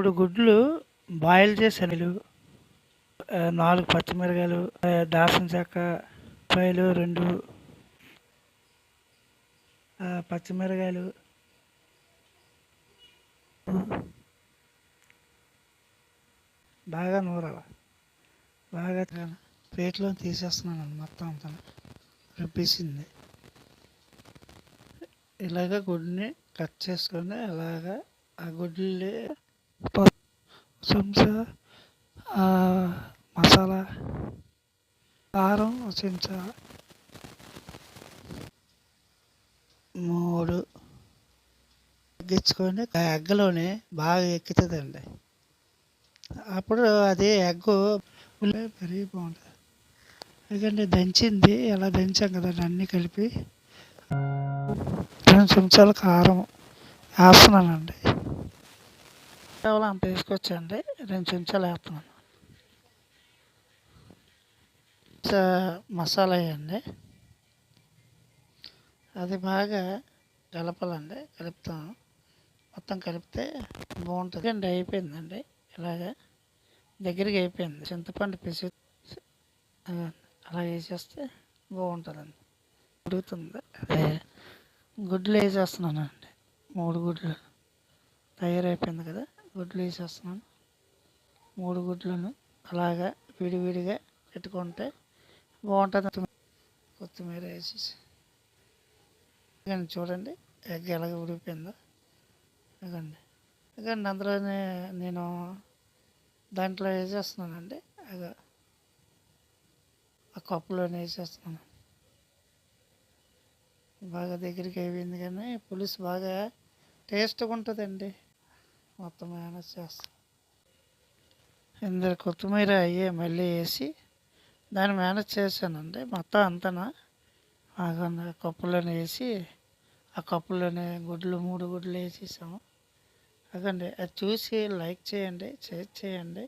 3 గుడ్లు బాయిల్ చేశాను. 4 పచ్చిమిరపకాయలు, దాల్చిన చెక్క, ఉల్లిపాయలు 2, పచ్చిమిరపకాయలు, బాగా నూరాలి. బాగా ప్లేట్లో తీసేస్తున్నాను మొత్తం అంతా రుబ్బేసింది. ఇలాగ గుడ్ని కట్ చేసుకొని అలాగా ఆ గుడ్లు చెంచా మసాలా, కారం చెంచా, 3 తగ్గించుకొని ఎగ్గలోనే బాగా ఎక్కుతుందండి. అప్పుడు అది ఎగ్గు మరీ బాగుంటుంది. ఎందుకంటే దంచింది ఎలా దంచాం కదండి అన్నీ కలిపి 2 చెంచాల కారం వేస్తున్నానండి. కేవలం అంత వేసుకొచ్చండి. 2 చెంచాలు వేస్తున్నాను. మసాలా వేయండి. అది బాగా కలపాలండి. కలుపుతాను. మొత్తం కలిపితే బాగుంటుంది అండి. అయిపోయిందండి. ఇలాగా దగ్గరికి అయిపోయింది. చింతపండు పిసి అలా వేసేస్తే బాగుంటుందండి. ఉడుకుతుంది. అదే గుడ్లు వేసేస్తున్నానండి. 3 గుడ్లు తయారైపోయింది కదా, గుడ్లు వేసేస్తున్నాను. 3 గుడ్లను అలాగా విడివిడిగా పెట్టుకుంటే బాగుంటుంది. కొత్తిమీర వేసేసి చూడండి ఎగ్ ఎలాగ ఉడికిపోయిందో. ఇదండి అందులోనే నేను దాంట్లో వేసేస్తున్నానండి. ఆ కప్పులోనే వేసేస్తున్నాను. బాగా దగ్గరికి అయిపోయింది కానీ పులుసు బాగా టేస్ట్గా ఉంటుందండి. మొత్తం మేనేజ్ చేస్తాను. ఇందులో కొత్తిమీర అయ్యే మళ్ళీ వేసి దాన్ని మేనేజ్ చేశానండి. మొత్తం అంతా బాగా కప్పులోనే వేసి ఆ కప్పులోనే 3 గుడ్లు వేసేసాము. అదండి. అది చూసి లైక్ చేయండి, షేర్ చేయండి.